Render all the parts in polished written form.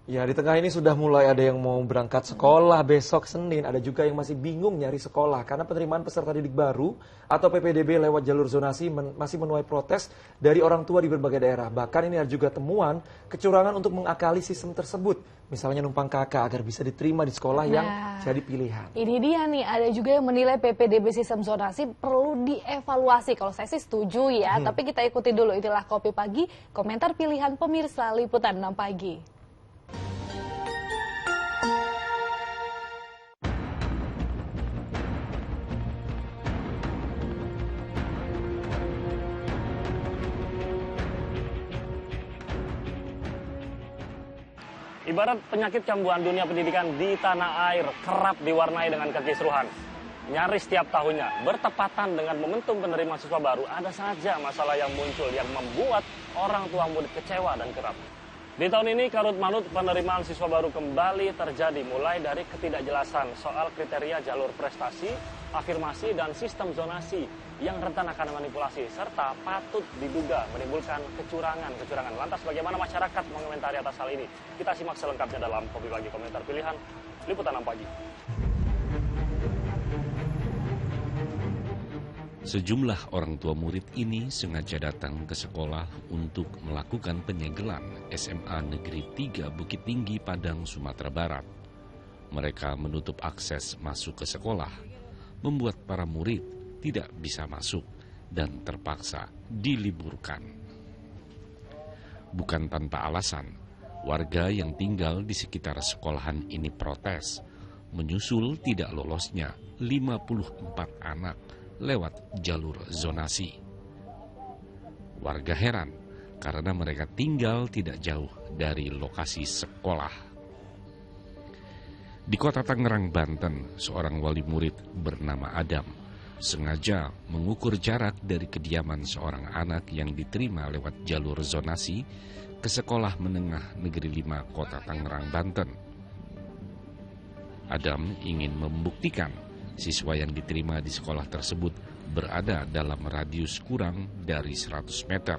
Ya, di tengah ini sudah mulai ada yang mau berangkat sekolah besok Senin, ada juga yang masih bingung nyari sekolah karena penerimaan peserta didik baru atau PPDB lewat jalur zonasi masih menuai protes dari orang tua di berbagai daerah. Bahkan ini ada juga temuan kecurangan untuk mengakali sistem tersebut, misalnya numpang kakak agar bisa diterima di sekolah yang jadi pilihan. Ini dia nih, ada juga yang menilai PPDB sistem zonasi perlu dievaluasi. Kalau saya sih setuju ya, tapi kita ikuti dulu. Itulah Kopi Pagi, komentar pilihan pemirsa Liputan 6 Pagi. Ibarat penyakit cambuan dunia pendidikan di tanah air kerap diwarnai dengan kekisruhan. Nyaris setiap tahunnya, bertepatan dengan momentum penerimaan siswa baru, ada saja masalah yang muncul yang membuat orang tua murid kecewa dan geram. Di tahun ini, karut-marut penerimaan siswa baru kembali terjadi, mulai dari ketidakjelasan soal kriteria jalur prestasi, afirmasi, dan sistem zonasi yang rentan akan manipulasi, serta patut diduga menimbulkan kecurangan. Lantas bagaimana masyarakat mengomentari atas hal ini? Kita simak selengkapnya dalam Kopi Pagi, komentar pilihan Liputan 6 Pagi. Sejumlah orang tua murid ini sengaja datang ke sekolah untuk melakukan penyegelan SMA Negeri 3 Bukit Tinggi, Padang, Sumatera Barat. Mereka menutup akses masuk ke sekolah, membuat para murid tidak bisa masuk dan terpaksa diliburkan. Bukan tanpa alasan, warga yang tinggal di sekitar sekolahan ini protes, menyusul tidak lolosnya 54 anak lewat jalur zonasi. Warga heran karena mereka tinggal tidak jauh dari lokasi sekolah. Di kota Tangerang, Banten, seorang wali murid bernama Adam sengaja mengukur jarak dari kediaman seorang anak yang diterima lewat jalur zonasi ke sekolah menengah Negeri 5 Kota Tangerang, Banten. Adam ingin membuktikan siswa yang diterima di sekolah tersebut berada dalam radius kurang dari 100 meter.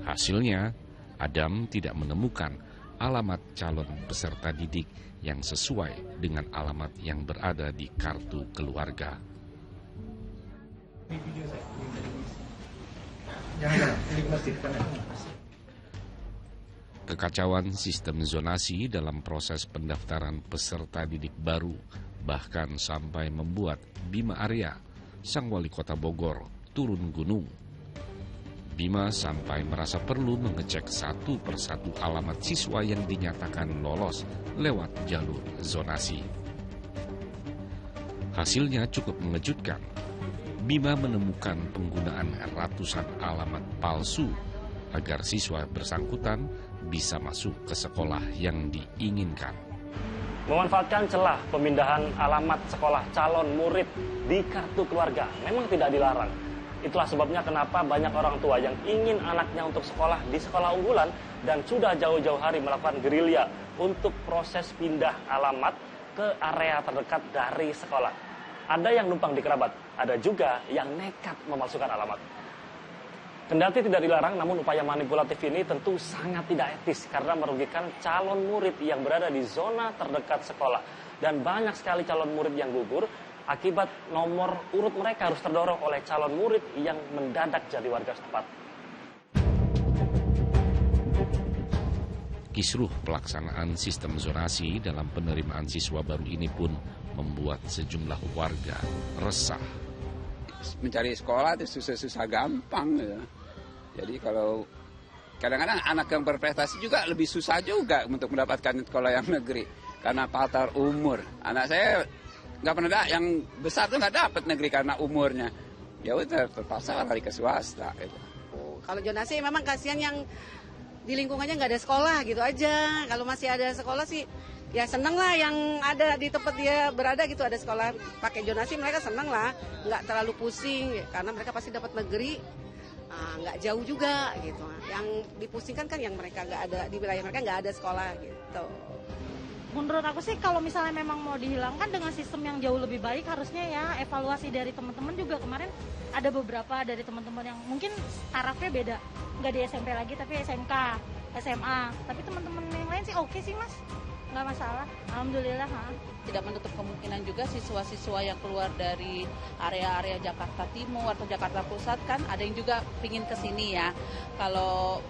Hasilnya, Adam tidak menemukan alamat calon peserta didik yang sesuai dengan alamat yang berada di kartu keluarga. Kekacauan sistem zonasi dalam proses pendaftaran peserta didik baru bahkan sampai membuat Bima Arya, sang wali kota Bogor, turun gunung. Bima sampai merasa perlu mengecek satu persatu alamat siswa yang dinyatakan lolos lewat jalur zonasi. Hasilnya cukup mengejutkan. Bima menemukan penggunaan ratusan alamat palsu agar siswa bersangkutan bisa masuk ke sekolah yang diinginkan. Memanfaatkan celah pemindahan alamat sekolah calon murid di kartu keluarga memang tidak dilarang. Itulah sebabnya kenapa banyak orang tua yang ingin anaknya untuk sekolah di sekolah unggulan dan sudah jauh-jauh hari melakukan gerilya untuk proses pindah alamat ke area terdekat dari sekolah. Ada yang numpang di kerabat, ada juga yang nekat memalsukan alamat. Kendati tidak dilarang, namun upaya manipulatif ini tentu sangat tidak etis karena merugikan calon murid yang berada di zona terdekat sekolah. Dan banyak sekali calon murid yang gugur akibat nomor urut mereka harus terdorong oleh calon murid yang mendadak jadi warga setempat. Kisruh pelaksanaan sistem zonasi dalam penerimaan siswa baru ini pun membuat sejumlah warga resah. Mencari sekolah itu susah-susah gampang ya. Jadi kalau kadang-kadang anak yang berprestasi juga lebih susah juga untuk mendapatkan sekolah yang negeri karena faktor umur. Anak saya nggak pernah yang besar tuh nggak dapat negeri karena umurnya. Ya udah terpaksa lari ke swasta. Gitu. Kalau zonasi memang kasihan yang di lingkungannya nggak ada sekolah gitu aja. Kalau masih ada sekolah sih ya seneng lah yang ada di tempat dia berada gitu ada sekolah pakai zonasi mereka seneng lah nggak terlalu pusing karena mereka pasti dapat negeri nggak jauh juga gitu. Yang dipusingkan kan yang mereka nggak ada di wilayah mereka nggak ada sekolah gitu. Menurut aku sih kalau misalnya memang mau dihilangkan dengan sistem yang jauh lebih baik harusnya ya evaluasi dari teman-teman juga kemarin ada beberapa dari teman-teman yang mungkin tarafnya beda nggak di SMP lagi tapi SMK SMA. Tapi teman-teman yang lain sih oke sih Mas, nggak masalah. Alhamdulillah. Tidak menutup kemungkinan juga siswa-siswa yang keluar dari area-area Jakarta Timur atau Jakarta Pusat kan ada yang juga pingin ke sini ya. Kalau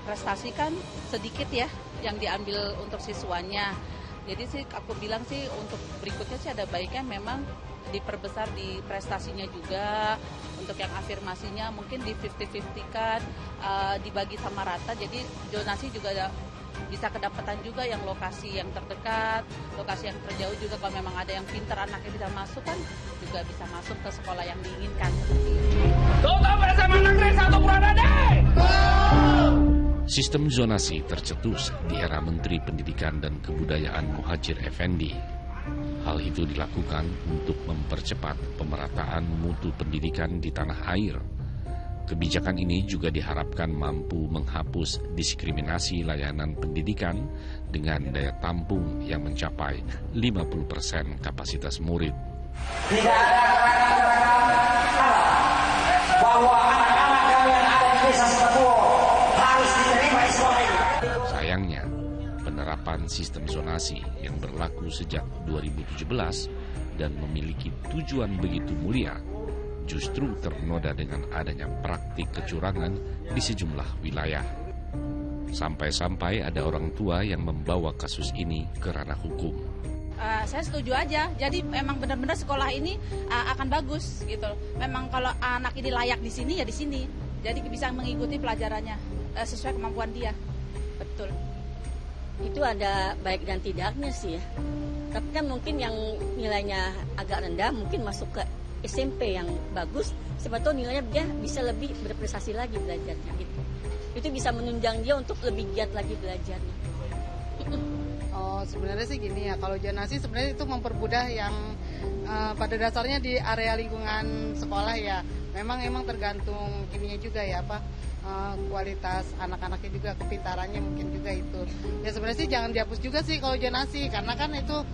prestasi kan sedikit ya yang diambil untuk siswanya. Jadi sih aku bilang sih untuk berikutnya sih ada baiknya memang diperbesar di prestasinya juga. Untuk yang afirmasinya mungkin di 50-50 kan, dibagi sama rata. Jadi zonasi juga ada, bisa kedapatan juga yang lokasi yang terdekat, lokasi yang terjauh juga kalau memang ada yang pintar anaknya bisa masuk kan juga bisa masuk ke sekolah yang diinginkan. Tutup SMA Negeri 1 Purwadadi! Sistem zonasi tercetus di era Menteri Pendidikan dan Kebudayaan Muhadjir Effendi. Hal itu dilakukan untuk mempercepat pemerataan mutu pendidikan di tanah air. Kebijakan ini juga diharapkan mampu menghapus diskriminasi layanan pendidikan dengan daya tampung yang mencapai 50% kapasitas murid. Tidak ada bahwa anak-anak kami yang ada di desa Setepuo harus diterima di sekolah ini. Sayangnya, penerapan sistem zonasi yang berlaku sejak 2017 dan memiliki tujuan begitu mulia justru ternoda dengan adanya praktik kecurangan di sejumlah wilayah. Sampai-sampai ada orang tua yang membawa kasus ini ke ranah hukum. Saya setuju aja. Jadi memang benar-benar sekolah ini akan bagus gitu. Memang kalau anak ini layak di sini ya di sini. Jadi bisa mengikuti pelajarannya sesuai kemampuan dia. Betul. Itu ada baik dan tidaknya sih ya. Tapi kan mungkin yang nilainya agak rendah mungkin masuk ke SMP yang bagus, siapa tahu nilainya dia bisa lebih berprestasi lagi belajarnya gitu. Itu bisa menunjang dia untuk lebih giat lagi belajarnya. Oh, sebenarnya sih gini ya, kalau zonasi sebenarnya itu mempermudah yang pada dasarnya di area lingkungan sekolah ya. Memang tergantung ininya juga ya, kualitas anak-anaknya juga, kepintarannya mungkin juga itu. Ya sebenarnya sih jangan dihapus juga sih kalau zonasi, karena kan itu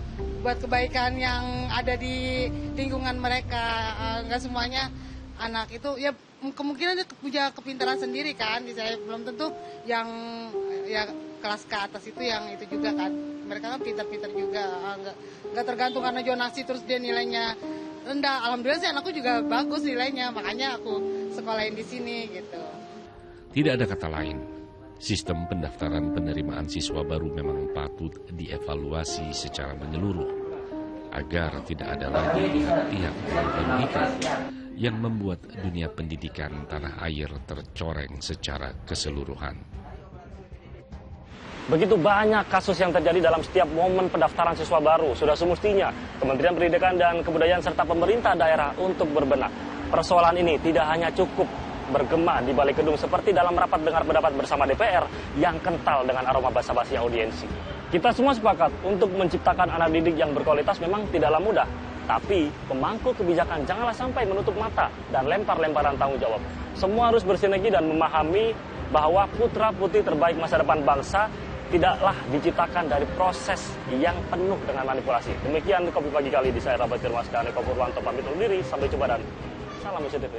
buat kebaikan yang ada di lingkungan mereka. Nggak semuanya anak itu ya kemungkinan dia punya kepintaran sendiri kan. Saya belum tentu yang ya kelas ke atas itu yang itu juga kan. Mereka kan pintar-pintar juga. Nggak tergantung karena zonasi terus dia nilainya rendah. Alhamdulillah sih anakku juga bagus nilainya, makanya aku sekolahin di sini gitu. Tidak ada kata lain, sistem pendaftaran penerimaan siswa baru memang patut dievaluasi secara menyeluruh agar tidak ada lagi pihak pendidikan yang membuat dunia pendidikan tanah air tercoreng secara keseluruhan. Begitu banyak kasus yang terjadi dalam setiap momen pendaftaran siswa baru. Sudah semestinya Kementerian Pendidikan dan Kebudayaan serta pemerintah daerah untuk berbenah. Persoalan ini tidak hanya cukup bergema di balik gedung seperti dalam rapat dengar pendapat bersama DPR yang kental dengan aroma basa-basi audiensi. Kita semua sepakat untuk menciptakan anak didik yang berkualitas memang tidaklah mudah. Tapi pemangku kebijakan janganlah sampai menutup mata dan lempar-lemparan tanggung jawab. Semua harus bersinergi dan memahami bahwa putra-putri terbaik masa depan bangsa tidaklah diciptakan dari proses yang penuh dengan manipulasi. Demikian Kopi Pagi kali di saya Rabat Firmas dan Eko Purwanto pamit undur diri. Sampai jumpa dan salam ICTV.